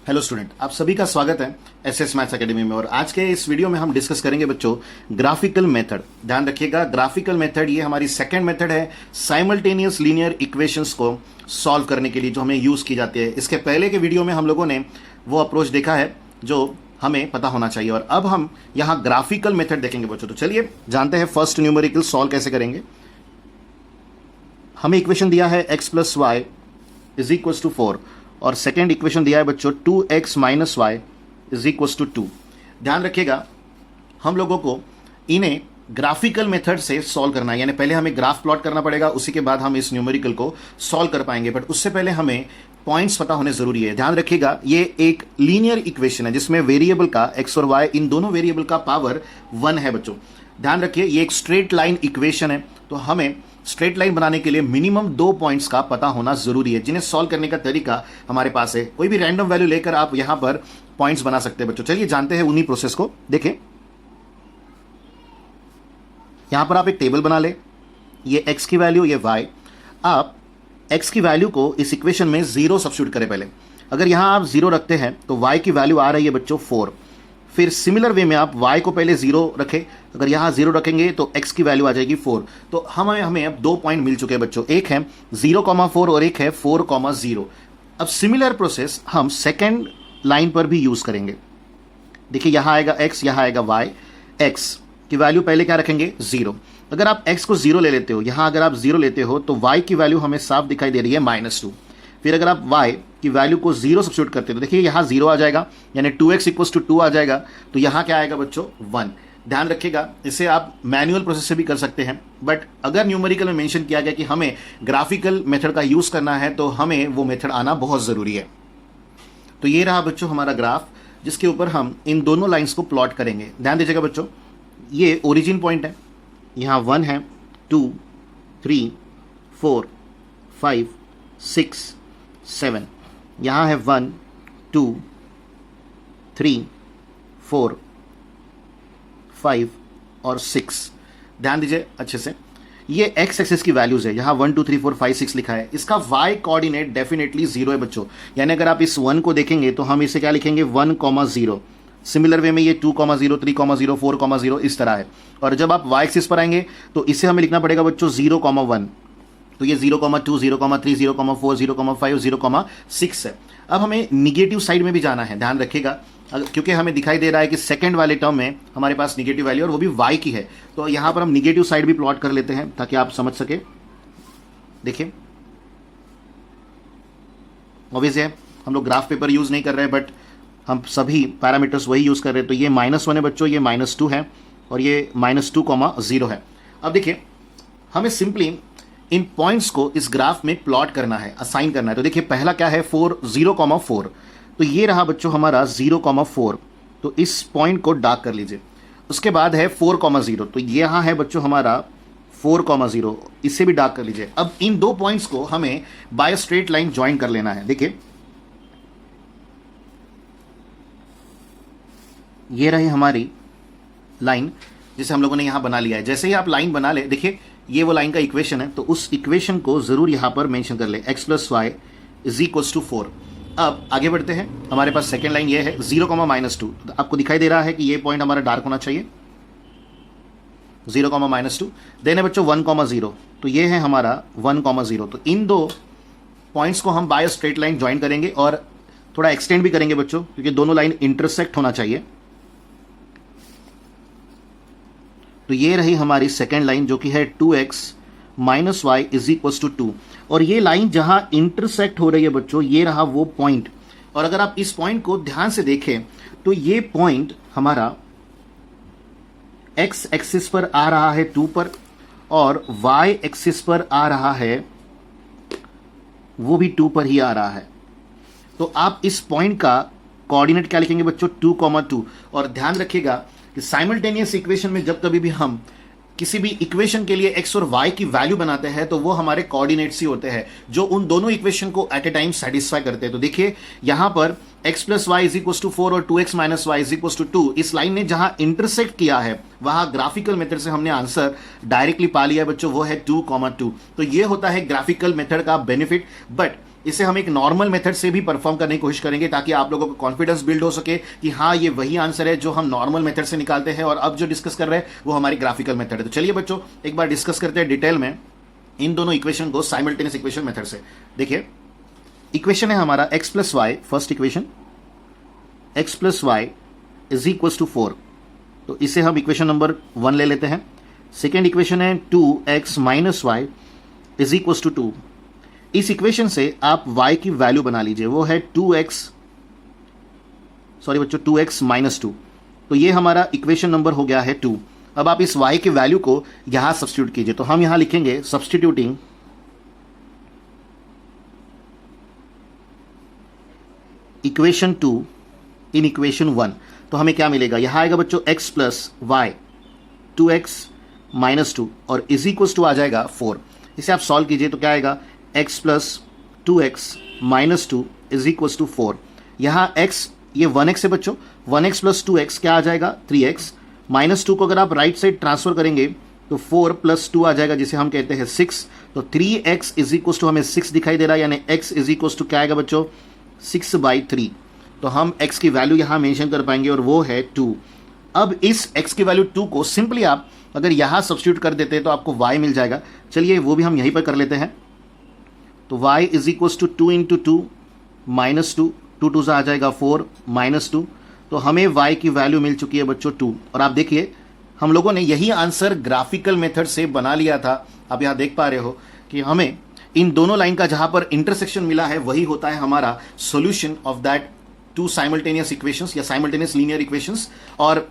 Hello student, आप सभी का स्वागत है एसएस मैथ्स एकेडमी में। और आज के इस वीडियो में हम डिस्कस करेंगे बच्चों ग्राफिकल मेथड। ध्यान रखिएगा, ग्राफिकल मेथड ये हमारी सेकंड मेथड है साइमल्टेनियस लीनियर इक्वेशंस को सॉल्व करने के लिए जो हमें यूज की जाती है। इसके पहले के वीडियो में हम लोगों ने वो अप्रोच देखा है जो हमें पता होना चाहिए, और अब हम यहाँ ग्राफिकल मेथड देखेंगे बच्चों। तो चलिए जानते हैं फर्स्ट न्यूमेरिकल सॉल्व कैसे करेंगे। हमें इक्वेशन दिया है x plus y is equal to 4 और सेकेंड इक्वेशन दिया है बच्चों 2x minus y is equal to 2। ध्यान रखिएगा, हम लोगों को इन्हें ग्राफिकल मेथड से सॉल्व करना है, यानी पहले हमें ग्राफ प्लॉट करना पड़ेगा, उसी के बाद हम इस न्यूमेरिकल को सॉल्व कर पाएंगे। बट उससे पहले हमें पॉइंट्स पता होने जरूरी है। ध्यान रखिएगा, ये एक लीनियर इक्वेशन है जिसमें वेरिएबल का x और y, इन दोनों वेरिएबल का पावर 1 है बच्चों। ध्यान रखिए, ये एक स्ट्रेट लाइन इक्वेशन है, तो हमें स्ट्रेट लाइन बनाने के लिए मिनिमम 2 पॉइंट्स का पता होना जरूरी है, जिन्हें सॉल्व करने का तरीका हमारे पास है। कोई भी रैंडम वैल्यू लेकर आप यहां पर पॉइंट्स बना सकते हैं बच्चों। चलिए जानते हैं उन्हीं प्रोसेस को। देखें, यहां पर आप एक टेबल बना ले, ये x की वैल्यू, ये y। आप x की वैल्यू को इस इक्वेशन में 0 सब्स्टिट्यूट करें पहले। अगर यहां आप 0 रखते हैं तो y की वैल्यू आ रही है बच्चों 4। फिर सिमिलर वे में आप y को पहले 0 रखें, अगर यहाँ 0 रखेंगे तो x की वैल्यू आ जाएगी 4। तो हमें अब 2 पॉइंट मिल चुके हैं बच्चों, एक है 0,4 और एक है 4,0। अब सिमिलर प्रोसेस हम सेकेंड लाइन पर भी यूज करेंगे। देखिए, यहाँ आएगा x, यहाँ आएगा y। x की वैल्यू पहले क्या रखेंगे 0। अगर आप x को 0 ले लेते हो, यहाँ अगर आप 0 लेते हो तो y की वैल्यू हमें साफ दिखाई दे रही है -2। फिर अगर आप y की वैल्यू को 0 सब्स्टिट्यूट करते हो तो देखिए यहाँ 0 आ जाएगा, यानी 2x इक्वल्स टू 2 आ जाएगा। तो यहाँ क्या आएगा बच्चों 1। ध्यान रखिएगा, इसे आप मैनुअल प्रोसेस से भी कर सकते हैं, बट अगर न्यूमेरिकल में मेंशन किया गया कि हमें ग्राफिकल मेथड का यूज करना है तो हमें वो मेथड आना बहुत जरूरी है। तो ये रहा बच्चों हमारा ग्राफ, जिसके ऊपर हम इन दोनों लाइंस को प्लॉट करेंगे। ध्यान दीजिएगा बच्चों, ये ओरिजिन पॉइंट है, यहाँ 1 है, 2, 3, 4, 5, 6, 7। यहाँ है 1, 2, 3, 4, 5 और 6। ध्यान दीजिए अच्छे से, ये x एक्सिस की वैल्यूज है, यहाँ 1 2 3 4 5 6 लिखा है। इसका y कोऑर्डिनेट डेफिनेटली 0 है बच्चों, यानी अगर आप इस 1 को देखेंगे तो हम इसे क्या लिखेंगे 1,0। सिमिलर वे में ये 2,0, 3,0, 4,0 इस तरह है। और जब आप y एक्सिस पर आएंगे तो इसे हमें लिखना पड़ेगा बच्चों 0,1। तो ये 0,2, 0,3, 0,4, 0,5, 0,6 है। अब हमें निगेटिव साइड में भी जाना है। ध्यान रखिएगा, क्योंकि हमें दिखाई दे रहा है कि सेकंड वाले टर्म में हमारे पास निगेटिव वैल्यू और वो भी y की है, तो यहां पर हम निगेटिव साइड भी प्लॉट कर लेते हैं ताकि आप समझ सके। देखिए, ऑब्वियस है हम लोग ग्राफ पेपर यूज नहीं कर रहे हैं, बट हम सभी पैरामीटर्स वही यूज कर रहे हैं। तो ये -1 है बच्चों, ये -2 है और ये -2,0 है। अब देखिए, हमें सिंपली इन पॉइंट्स को इस ग्राफ में प्लॉट करना है, असाइन करना है। तो देखिए, पहला क्या है 0,4। तो ये रहा बच्चों हमारा 0,4, तो इस पॉइंट को डार्क कर लीजिए। उसके बाद है 4,0, तो ये यहाँ है बच्चों हमारा 4,0, इसे भी डार्क कर लीजिए। अब इन 2 पॉइंट्स को हमें बाय स्ट्रेट लाइन ज्वाइन कर लेना है। देखिए, ये रही हमारी लाइन जिसे हम लोगों ने यहां बना लिया है। जैसे ही आप लाइन बना ले, देखिए ये वो लाइन का इक्वेशन है, तो उस इक्वेशन को जरूर यहां पर मेंशन कर ले, x plus y is equals to 4। अब आगे बढ़ते हैं, हमारे पास सेकेंड लाइन ये है 0,-2। तो आपको दिखाई दे रहा है कि ये पॉइंट हमारा डार्क होना चाहिए, 0,-2। देन है बच्चों 1,0, तो ये है हमारा 1,0। तो इन 2 पॉइंट्स को हम बाय स्ट्रेट लाइन ज्वाइन करेंगे और थोड़ा एक्सटेंड भी करेंगे बच्चों, क्योंकि दोनों लाइन इंटरसेक्ट होना चाहिए। तो ये रही हमारी सेकेंड लाइन जो कि है 2x minus y is equals to 2। और ये लाइन जहां इंटरसेक्ट हो रही है बच्चों, ये रहा वो पॉइंट। और अगर आप इस पॉइंट को ध्यान से देखें तो ये पॉइंट हमारा x एक्सिस पर आ रहा है 2 पर, और y एक्सिस पर आ रहा है वो भी 2 पर ही आ रहा है। तो आप इस पॉइंट का कोऑर्डिनेट क्या लिखेंगे बच्चों 2,2। और ध्यान रखिएगा कि साइमल्टेनियस इक्वेशन में जब कभी भी हम किसी भी इक्वेशन के लिए x और y की वैल्यू बनाते हैं तो वो हमारे कोऑर्डिनेट्स ही होते हैं जो उन दोनों इक्वेशन को एट ए टाइम सेटिस्फाई करते हैं। तो देखिए, यहां पर x plus y is equal to 4 और 2x minus y is equal to 2, इस लाइन ने जहां इंटरसेक्ट किया है वहां ग्राफिकल मेथड से हमने आंसर डायरेक्टली पा लिया है बच्चों, वो है 2,2। तो ये होता है ग्राफिकल मेथड का बेनिफिट। बट इसे हम एक नॉर्मल मेथड से भी परफॉर्म करने की कोशिश करेंगे ताकि आप लोगों को कॉन्फिडेंस बिल्ड हो सके कि हाँ ये वही आंसर है जो हम नॉर्मल मेथड से निकालते हैं, और अब जो डिस्कस कर रहे हैं वो हमारी ग्राफिकल मेथड है। तो चलिए बच्चों एक बार डिस्कस करते हैं डिटेल में इन दोनों इक्वेशन को साइमल्टेनियस इक्वेशन मेथड से। देखिए इक्वेशन है हमारा x plus y, first equation x plus y is equal to 4, तो इसे हम इक्वेशन नंबर 1 ले लेते हैं। सेकेंड इक्वेशन है 2x minus y is equal to 2। इस इक्वेशन से आप y की वैल्यू बना लीजिए, वो है 2x माइनस 2, तो ये हमारा इक्वेशन नंबर हो गया है 2। अब आप इस y की वैल्यू को यहां सब्स्टिट्यूट कीजिए, तो हम यहां लिखेंगे सब्स्टिट्यूटिंग इक्वेशन 2 इन इक्वेशन 1, तो हमें क्या मिलेगा, यहां आएगा बच्चों x plus Y 2x minus 2 और इज इक्वल टू आ जाएगा 4। इसे आप सॉल्व कीजिए तो क्या आएगा, x plus 2x minus 2 is equal to 4। यहाँ x ये 1x है बच्चों, 1x प्लस 2x क्या आ जाएगा 3x, माइनस 2 को अगर आप राइट साइड ट्रांसफर करेंगे तो 4 प्लस 2 आ जाएगा जिसे हम कहते हैं 6, तो 3x इज इक्वल टू हमें 6 दिखाई दे रहा है, यानी x इज इक्वल टू क्या आएगा बच्चों 6/3। तो हम x की वैल्यू यहाँ मेंशन कर पाएंगे और वो है 2। अब इस x की वैल्यू 2 को सिंपली आप अगर यहाँ सब्स्टिट्यूट कर देते हैं तो आपको y मिल जाएगा। चलिए वो भी हम यहीं पर कर लेते हैं, तो y is equal to 2 into 2 minus 2, 2 2 से आ जाएगा 4 माइनस 2, तो हमें y की वैल्यू मिल चुकी है बच्चों 2। और आप देखिए हम लोगों ने यही आंसर ग्राफिकल मेथड से बना लिया था। आप यहाँ देख पा रहे हो कि हमें इन दोनों लाइन का जहां पर इंटरसेक्शन मिला है वही होता है हमारा solution of that two simultaneous equations या साइमल्टेनियस लीनियर इक्वेशंस। और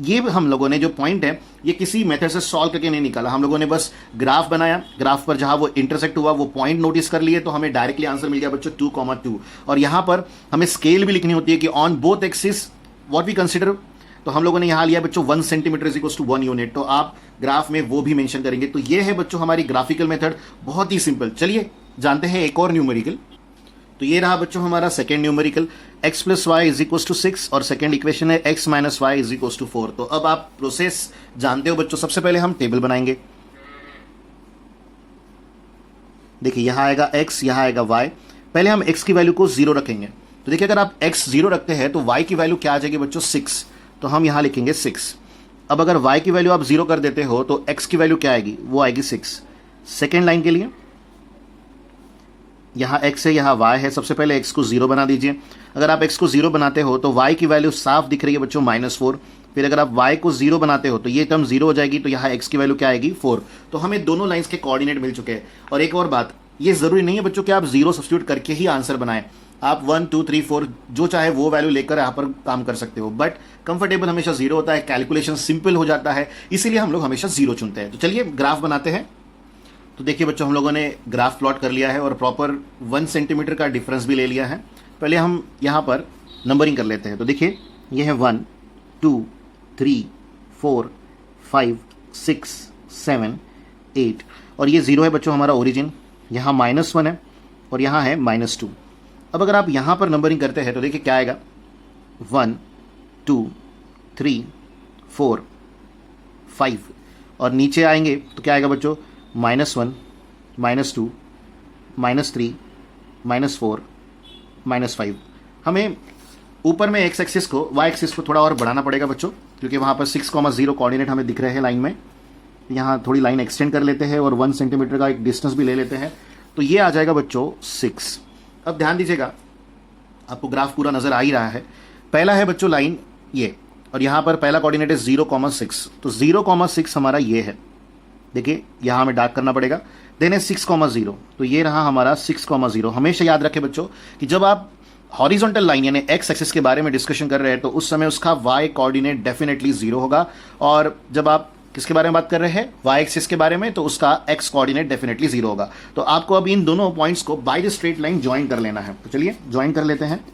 ये हम लोगों ने जो पॉइंट है ये किसी मेथड से सॉल्व करके नहीं निकाला, हम लोगों ने बस ग्राफ बनाया, ग्राफ पर जहां वो इंटरसेक्ट हुआ वो पॉइंट नोटिस कर लिए, तो हमें डायरेक्टली आंसर मिल गया बच्चों 2,2। और यहां पर हमें स्केल भी लिखनी होती है कि on both axis what we consider, तो हम लोगों ने यहां लिया बच्चों 1 centimetre is equal to 1 unit, तो आप ग्राफ में वो भी मेंशन करेंगे। तो ये है बच्चों हमारी ग्राफिकल मेथड, बहुत ही सिंपल। चलिए जानते हैं एक और न्यूमेरिकल। तो ये रहा बच्चों हमारा second numerical, x plus y is equal to 6 और सेकेंड इक्वेशन है x minus y is equal to 4। तो अब आप प्रोसेस जानते हो बच्चों, सबसे पहले हम टेबल बनाएंगे। देखिए यहां आएगा x, यहां आएगा y। पहले हम x की वैल्यू को 0 रखेंगे, तो देखिए अगर आप x 0 रखते हैं तो y की वैल्यू क्या आ जाएगी बच्चों 6, तो हम यहां लिखेंगे 6। अब अगर y की वैल्यू आप 0 कर देते हो तो x की वैल्यू क्या आएगी, वो आएगी 6। सेकेंड लाइन के लिए यहाँ x है यहाँ y है, सबसे पहले x को 0 बना दीजिए। अगर आप x को 0 बनाते हो तो y की वैल्यू साफ दिख रही है बच्चों -4। फिर अगर आप y को 0 बनाते हो तो ये टर्म 0 हो जाएगी, तो यहाँ x की वैल्यू क्या आएगी 4। तो हमें दोनों लाइंस के कोऑर्डिनेट मिल चुके हैं। और एक और बात, ये जरूरी नहीं है बच्चों कि आप 0 सब्स्टिट्यूट करके ही आंसर बनाएं, आप 1 2 3 4 जो चाहे वो वैल्यू लेकर यहाँ पर काम कर सकते हो, बट कंफर्टेबल हमेशा 0 होता है, कैलकुलेशन सिंपल हो जाता है, इसीलिए हम लोग हमेशा 0 चुनते हैं। तो चलिए ग्राफ बनाते हैं। तो देखिए बच्चों हम लोगों ने ग्राफ प्लॉट कर लिया है और प्रॉपर 1 सेंटीमीटर का डिफरेंस भी ले लिया है। पहले हम यहाँ पर नंबरिंग कर लेते हैं। तो देखिए ये है 1 2 3 4 5 6 7 8 और ये 0 है बच्चों हमारा ओरिजिन, यहाँ -1 है और यहाँ है -2। अब अगर आप यहाँ पर नंबरिंग करते हैं तो देखिए क्या आएगा 1 2 3 4 5 और नीचे आएंगे तो क्या आएगा बच्चों -1 -2 -3 -4 -5। हमें ऊपर में x एक्सिस को y एक्सिस को थोड़ा और बढ़ाना पड़ेगा बच्चों, क्योंकि वहाँ पर 6,0 कोऑर्डिनेट हमें दिख रहे हैं लाइन में। यहाँ थोड़ी लाइन एक्सटेंड कर लेते हैं और 1 सेंटीमीटर का एक डिस्टेंस भी ले लेते हैं, तो ये आ जाएगा बच्चों 6। अब ध्यान दीजिएगा, आपको ग्राफ पूरा नजर आ ही रहा है। पहला है बच्चों लाइन ये, और यहाँ पर पहला कोऑर्डिनेट है 0,6, तो 0,6 हमारा ये है। देखिए यहाँ हमें डार्क करना पड़ेगा। देन है 6,0, तो ये रहा हमारा 6,0। हमेशा याद रखें बच्चों कि जब आप हॉरिजॉन्टल लाइन यानी एक्स एक्सिस के बारे में डिस्कशन कर रहे हैं तो उस समय उसका वाई कोऑर्डिनेट डेफिनेटली 0 होगा, और जब आप किसके बारे में बात कर रहे हैं वाई एक्सिस के बारे में तो उसका एक्स कोऑर्डिनेट डेफिनेटली 0 होगा। तो आपको अब इन दोनों पॉइंट्स को by the straight line join कर लेना है। तो चलिए ज्वाइन कर लेते हैं।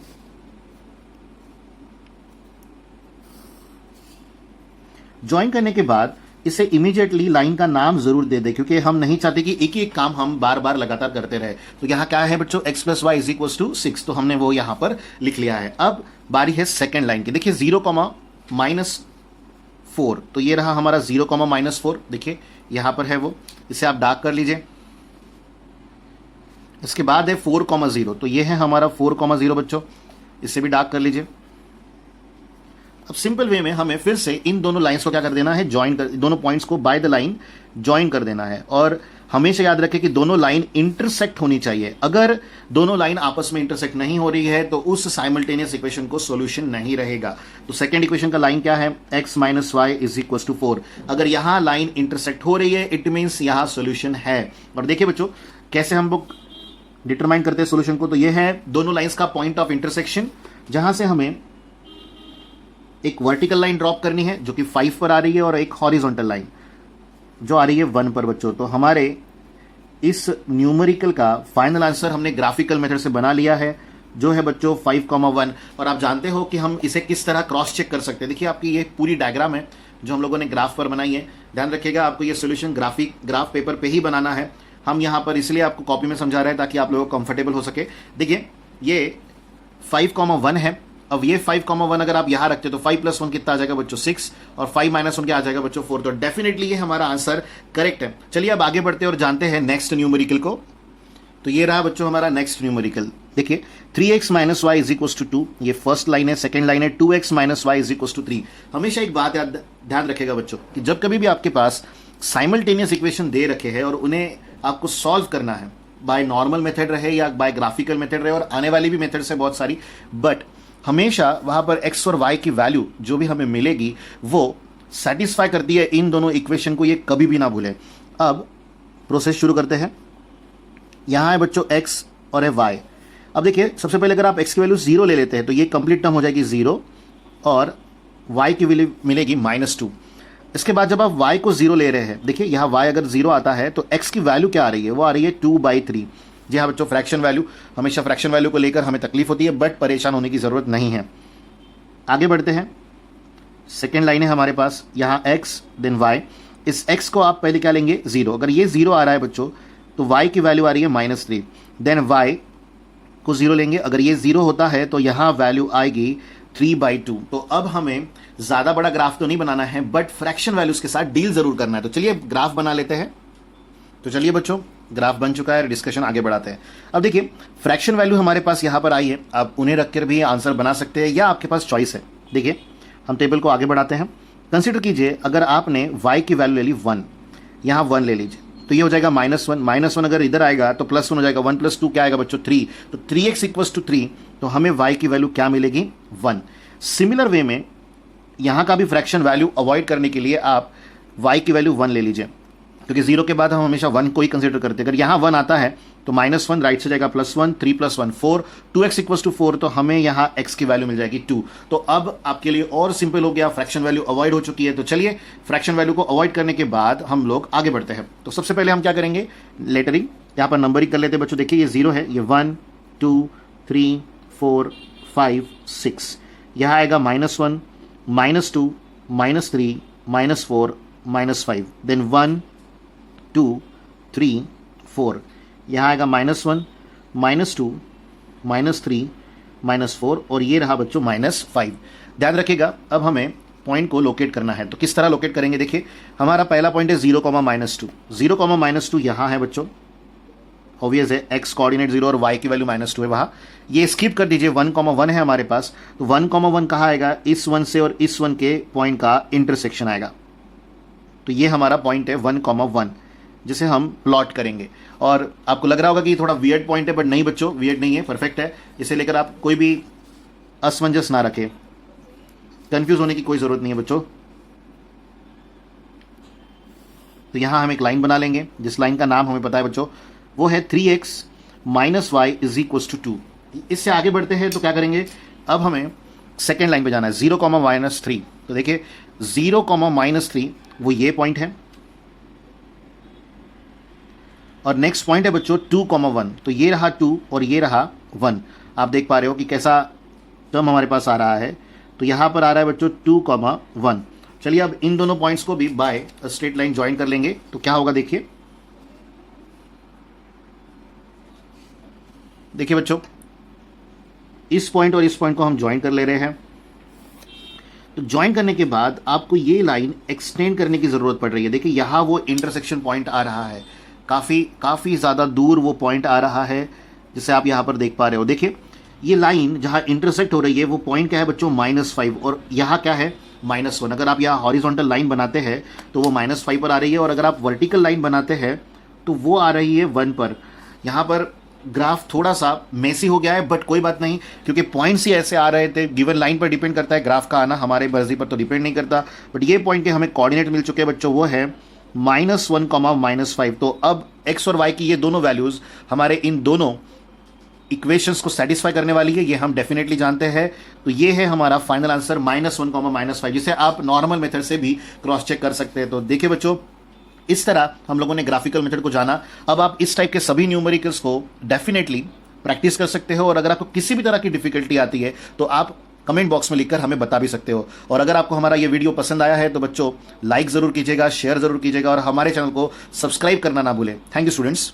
ज्वाइन करने के बाद इसे इमीडिएटली लाइन का नाम जरूर दे दे, क्योंकि हम नहीं चाहते कि एक ही एक काम हम बार बार लगातार करते रहे। तो यहाँ क्या है बच्चों x plus y is equal to 6, तो हमने वो यहाँ पर लिख लिया है। अब बारी है सेकेंड लाइन की। देखिए 0,-4, तो ये रहा हमारा 0,-4। देखिए यहाँ पर है वो, इसे आप डार्क कर लीजिए। इसके बाद है 4,0, तो ये है हमारा 4,0 बच्चों, इससे भी डार्क कर लीजिए। अब सिंपल वे में हमें फिर से इन दोनों लाइंस को क्या कर देना है, ज्वाइन कर, दोनों पॉइंट्स को बाय द लाइन ज्वाइन कर देना है। और हमेशा याद रखें कि दोनों लाइन इंटरसेक्ट होनी चाहिए। अगर दोनों लाइन आपस में इंटरसेक्ट नहीं हो रही है तो उस साइमल्टेनियस इक्वेशन को सॉल्यूशन नहीं रहेगा। तो सेकंड इक्वेशन का लाइन क्या है, x minus y is equal to 4। अगर यहां लाइन इंटरसेक्ट हो रही है इट मीन्स यहां सॉल्यूशन है। और देखिए बच्चों कैसे हम लोग डिटरमाइन करते हैं सॉल्यूशन को, तो ये है दोनों लाइंस का पॉइंट ऑफ इंटरसेक्शन, जहां से हमें एक वर्टिकल लाइन ड्रॉप करनी है जो कि 5 पर आ रही है और एक हॉरिजॉन्टल लाइन जो आ रही है 1 पर बच्चों। तो हमारे इस न्यूमेरिकल का फाइनल आंसर हमने ग्राफिकल मेथड से बना लिया है जो है बच्चों 5,1। और आप जानते हो कि हम इसे किस तरह क्रॉस चेक कर सकते हैं। देखिए आपकी ये पूरी डायग्राम है जो हम लोगों ने ग्राफ पर बनाई है। ध्यान रखिएगा आपको ये सोल्यूशन ग्राफ पेपर पे ही बनाना है। हम यहाँ पर इसलिए आपको कॉपी में समझा रहे हैं ताकि आप लोगों को कंफर्टेबल हो सके। देखिए ये 5,1 है। अब ये 5,1 अगर आप यहां रखते हो तो 5 + 1 कितना आ जाएगा बच्चों 6, और 5 - 1 क्या आ जाएगा बच्चों 4। तो डेफिनेटली ये हमारा आंसर करेक्ट है। चलिए अब आगे बढ़ते हैं और जानते हैं नेक्स्ट न्यूमेरिकल को। तो ये रहा बच्चों हमारा नेक्स्ट न्यूमेरिकल। देखिए 3x - y = 2, ये फर्स्ट लाइन है। सेकंड लाइन है 2x - y = 3। हमेशा एक बात ध्यान रखेगा बच्चों कि जब कभी भी आपके पास साइमल्टेनियस इक्वेशन दे रखे हैं और उन्हें आपको सॉल्व करना है, बाय नॉर्मल मेथड रहे या बाय ग्राफिकल मेथड रहे, और आने वाली भी मेथड से बहुत सारी, बट हमेशा वहां पर x और y की वैल्यू जो भी हमें मिलेगी वो सेटिस्फाई करती है इन दोनों इक्वेशन को, ये कभी भी ना भूलें। अब प्रोसेस शुरू करते हैं। यहां है बच्चों x और है y। अब देखिए सबसे पहले अगर आप x की वैल्यू 0 ले लेते हैं तो ये कंप्लीट टर्म हो जाएगी 0 और y की वैल्यू मिलेगी -2। इसके बाद जब आप y को 0 ले रहे हैं, देखिए यहाँ y अगर 0 आता है तो x की वैल्यू क्या आ रही है, वो आ रही है 2/3। जी हाँ बच्चों, फ्रैक्शन वैल्यू, हमेशा फ्रैक्शन वैल्यू को लेकर हमें तकलीफ होती है, बट परेशान होने की ज़रूरत नहीं है। आगे बढ़ते हैं। सेकेंड लाइन है हमारे पास, यहाँ x देन y। इस x को आप पहले क्या लेंगे 0। अगर ये 0 आ रहा है बच्चों तो y की वैल्यू आ रही है -3, देन y को 0 लेंगे। अगर ये 0 होता है तो यहाँ वैल्यू आएगी 3/2। तो अब हमें ज़्यादा बड़ा ग्राफ तो नहीं बनाना है बट फ्रैक्शन वैल्यूज के साथ डील ज़रूर करना है। तो चलिए ग्राफ बना लेते हैं। तो चलिए बच्चों ग्राफ बन चुका है, डिस्कशन आगे बढ़ाते हैं। अब देखिए फ्रैक्शन वैल्यू हमारे पास यहाँ पर आई है, आप उन्हें रखकर भी आंसर बना सकते हैं या आपके पास चॉइस है। देखिए हम टेबल को आगे बढ़ाते हैं। कंसिडर कीजिए अगर आपने y की वैल्यू ले ली 1, यहाँ 1 ले लीजिए तो ये हो जाएगा -1। -1 अगर इधर आएगा तो +1 हो जाएगा। 1 + 2 क्या आएगा बच्चों 3। तो 3x = 3, तो हमें y की वैल्यू क्या मिलेगी 1। सिमिलर वे में यहाँ का भी फ्रैक्शन वैल्यू अवॉइड करने के लिए आप y की वैल्यू 1 ले लीजिए, क्योंकि 0 के बाद हम हमेशा 1 को ही कंसीडर करते हैं। अगर यहाँ 1 आता है तो -1 राइट से जाएगा +1, 3 + 1 4, 2x = 4, तो हमें यहाँ x की वैल्यू मिल जाएगी 2। तो अब आपके लिए और सिंपल हो गया, फ्रैक्शन वैल्यू अवॉइड हो चुकी है। तो चलिए फ्रैक्शन वैल्यू को अवॉइड करने के बाद हम लोग आगे बढ़ते हैं। तो सबसे पहले हम क्या करेंगे, लेटरिंग, यहाँ पर नंबरिंग कर लेते हैं बच्चों। देखिए ये 0 है, ये 1 2 3 4 5 6, यहाँ आएगा -1 -2 -3 -4 -5, देन 1 2 3 4, यहाँ आएगा -1 -2 -3 -4, और ये रहा बच्चों -5। ध्यान रखिएगा अब हमें पॉइंट को लोकेट करना है। तो किस तरह लोकेट करेंगे, देखिए हमारा पहला पॉइंट है 0, -2। 0, -2 यहाँ है बच्चों, ऑब्वियस है, x कोऑर्डिनेट 0 और y की वैल्यू -2 है वहाँ। ये स्किप कर दीजिए, 1, 1 है हमारे पास। तो 1, 1 कहाँ आएगा, इस 1 से और इस 1 के पॉइंट का इंटरसेक्शन आएगा। तो ये हमारा पॉइंट है 1, 1 जिसे हम प्लॉट करेंगे। और आपको लग रहा होगा कि ये थोड़ा वियर्ड पॉइंट है, बट नहीं बच्चों वियर्ड नहीं है, परफेक्ट है। इसे लेकर आप कोई भी असमंजस ना रखें, कंफ्यूज होने की कोई ज़रूरत नहीं है बच्चों। तो यहाँ हम एक लाइन बना लेंगे जिस लाइन का नाम हमें पता है बच्चों, वो है 3x - y = 2। इससे आगे बढ़ते हैं तो क्या करेंगे, अब हमें सेकेंड लाइन पे जाना है, 0, -3। तो देखिए 0, -3 वो ये पॉइंट है, और नेक्स्ट पॉइंट है बच्चों 2, 1। तो ये रहा 2 और ये रहा 1। आप देख पा रहे हो कि कैसा टर्म हमारे पास आ रहा है। तो यहाँ पर आ रहा है बच्चों 2, 1। चलिए अब इन दोनों पॉइंट्स को भी बाय स्ट्रेट लाइन ज्वाइन कर लेंगे। तो क्या होगा देखिए, देखिए बच्चों इस पॉइंट और इस पॉइंट को हम ज्वाइन कर ले रहे हैं। तो ज्वाइन करने के बाद आपको ये लाइन एक्सटेंड करने की ज़रूरत पड़ रही है। देखिए यहाँ वो इंटरसेक्शन पॉइंट आ रहा है, काफ़ी ज़्यादा दूर वो पॉइंट आ रहा है, जिसे आप यहाँ पर देख पा रहे हो। देखिए ये लाइन जहाँ इंटरसेक्ट हो रही है वो पॉइंट क्या है बच्चों, -5, और यहाँ क्या है -1। अगर आप यहाँ हॉरिजॉन्टल लाइन बनाते हैं तो वो -5 पर आ रही है, और अगर आप वर्टिकल लाइन बनाते हैं तो वो आ रही है 1 पर। यहाँ पर ग्राफ थोड़ा सा मेसी हो गया है, बट कोई बात नहीं, क्योंकि पॉइंट्स ही ऐसे आ रहे थे। गिवन लाइन पर डिपेंड करता है ग्राफ का आना, हमारे मर्जी पर तो डिपेंड नहीं करता। बट ये पॉइंट के हमें कोऑर्डिनेट मिल चुके हैं बच्चों, वो है -1, -5। तो अब x और y की ये दोनों वैल्यूज़ हमारे इन दोनों इक्वेशंस को सेटिस्फाई करने वाली है, ये हम डेफिनेटली जानते हैं। तो ये है हमारा फाइनल आंसर -1, -5, जिसे आप नॉर्मल मेथड से भी क्रॉस चेक कर सकते हैं। तो देखिए बच्चों, इस तरह हम लोगों ने ग्राफिकल मेथड को जाना। अब आप इस टाइप के सभी न्यूमेरिकल्स को डेफिनेटली प्रैक्टिस कर सकते हो, और अगर आपको किसी भी तरह की डिफिकल्टी आती है तो आप कमेंट बॉक्स में लिखकर हमें बता भी सकते हो। और अगर आपको हमारा ये वीडियो पसंद आया है तो बच्चों लाइक ज़रूर कीजिएगा, शेयर ज़रूर कीजिएगा, और हमारे चैनल को सब्सक्राइब करना ना भूलें। Thank you students.